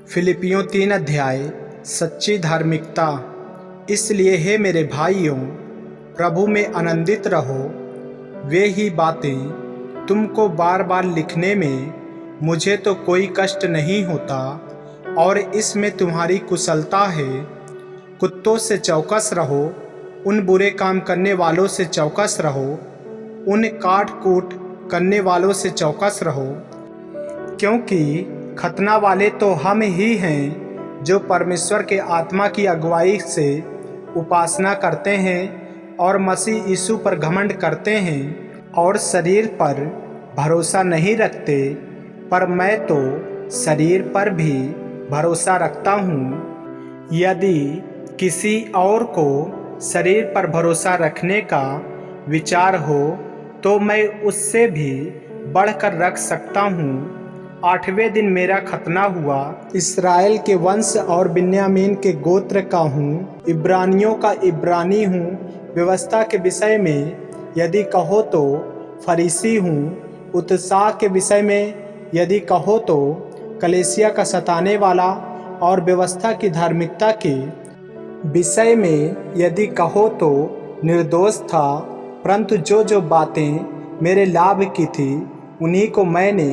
फिलिपियों 3 अध्याय सच्ची धार्मिकता। इसलिए हे मेरे भाइयों, प्रभु में आनंदित रहो। वे ही बातें तुमको बार बार लिखने में मुझे तो कोई कष्ट नहीं होता और इसमें तुम्हारी कुशलता है। कुत्तों से चौकस रहो, उन बुरे काम करने वालों से चौकस रहो, उन काट कूट करने वालों से चौकस रहो, क्योंकि खतना वाले तो हम ही हैं जो परमेश्वर के आत्मा की अगुवाई से उपासना करते हैं और मसीह यीशु पर घमंड करते हैं और शरीर पर भरोसा नहीं रखते। पर मैं तो शरीर पर भी भरोसा रखता हूँ। यदि किसी और को शरीर पर भरोसा रखने का विचार हो तो मैं उससे भी बढ़कर रख सकता हूँ। 8वें दिन मेरा खतना हुआ। इस्राएल के वंश और बिन्यामीन के गोत्र का हूँ, इब्रानियों का इब्रानी हूँ। व्यवस्था के विषय में यदि कहो तो फरीसी हूँ। उत्साह के विषय में यदि कहो तो कलीसिया का सताने वाला, और व्यवस्था की धार्मिकता के विषय में यदि कहो तो निर्दोष था। परंतु जो बातें मेरे लाभ की थी उन्हीं को मैंने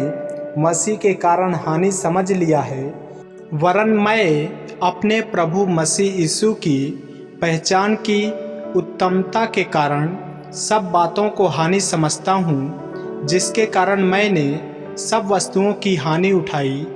मसीह के कारण हानि समझ लिया है। वरन मैं अपने प्रभु मसीह यीशु की पहचान की उत्तमता के कारण सब बातों को हानि समझता हूँ, जिसके कारण मैंने सब वस्तुओं की हानि उठाई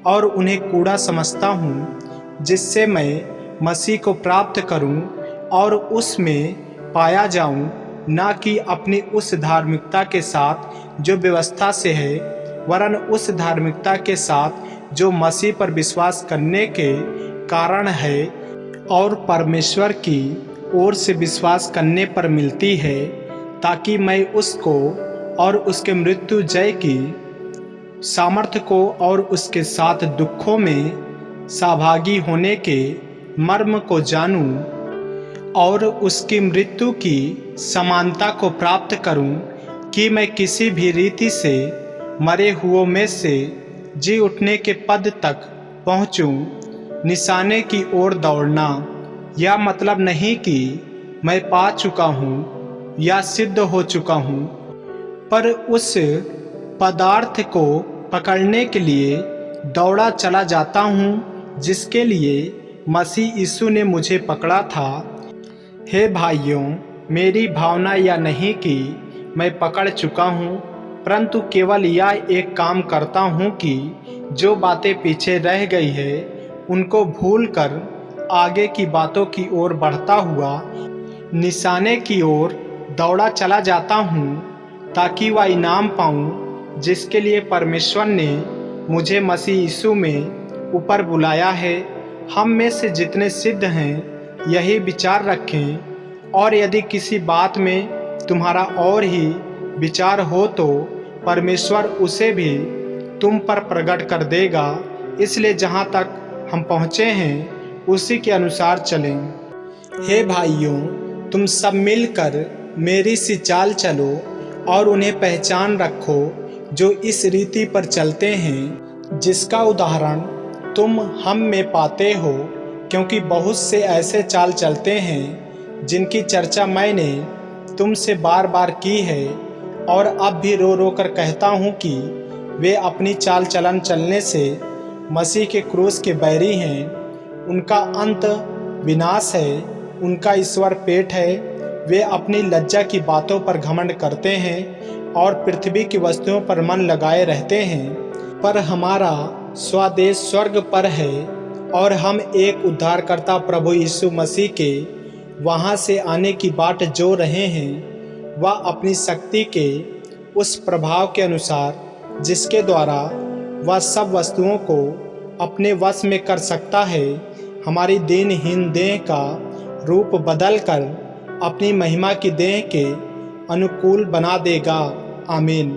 और उन्हें कूड़ा समझता हूँ, जिससे मैं मसीह को प्राप्त करूँ और उसमें पाया जाऊँ, ना कि अपनी उस धार्मिकता के साथ जो व्यवस्था से है, वरन उस धार्मिकता के साथ जो मसीह पर विश्वास करने के कारण है और परमेश्वर की ओर से विश्वास करने पर मिलती है, ताकि मैं उसको और उसके मृत्यु जय की सामर्थ्य को और उसके साथ दुखों में सहभागी होने के मर्म को जानूं और उसकी मृत्यु की समानता को प्राप्त करूं, कि मैं किसी भी रीति से मरे हुओं में से जी उठने के पद तक पहुँचूं। निशाने की ओर दौड़ना, यह मतलब नहीं कि मैं पा चुका हूँ या सिद्ध हो चुका हूँ, पर उस पदार्थ को पकड़ने के लिए दौड़ा चला जाता हूँ जिसके लिए मसीह यीशु ने मुझे पकड़ा था। हे भाइयों, मेरी भावना यह नहीं कि मैं पकड़ चुका हूँ, परंतु केवल यह एक काम करता हूँ कि जो बातें पीछे रह गई है उनको भूलकर आगे की बातों की ओर बढ़ता हुआ निशाने की ओर दौड़ा चला जाता हूँ, ताकि वह इनाम पाऊँ जिसके लिए परमेश्वर ने मुझे मसीह यीशु में ऊपर बुलाया है। हम में से जितने सिद्ध हैं यही विचार रखें, और यदि किसी बात में तुम्हारा और ही विचार हो तो परमेश्वर उसे भी तुम पर प्रकट कर देगा। इसलिए जहाँ तक हम पहुँचे हैं उसी के अनुसार चलें। हे भाइयों, तुम सब मिलकर मेरी सी चाल चलो और उन्हें पहचान रखो जो इस रीति पर चलते हैं जिसका उदाहरण तुम हम में पाते हो, क्योंकि बहुत से ऐसे चाल चलते हैं जिनकी चर्चा मैंने तुमसे बार बार की है और अब भी रो रो कर कहता हूँ कि वे अपनी चाल चलन चलने से मसीह के क्रूस के बैरी हैं। उनका अंत विनाश है, उनका ईश्वर पेट है। वे अपनी लज्जा की बातों पर घमंड करते हैं और पृथ्वी की वस्तुओं पर मन लगाए रहते हैं। पर हमारा स्वदेश स्वर्ग पर है और हम एक उद्धारकर्ता प्रभु यीशु मसीह के वहाँ से आने की बाट जो रहे हैं। वह अपनी शक्ति के उस प्रभाव के अनुसार जिसके द्वारा वह सब वस्तुओं को अपने वश में कर सकता है, हमारी दीनहीन देह का रूप बदलकर अपनी महिमा की देह के अनुकूल बना देगा। आमीन।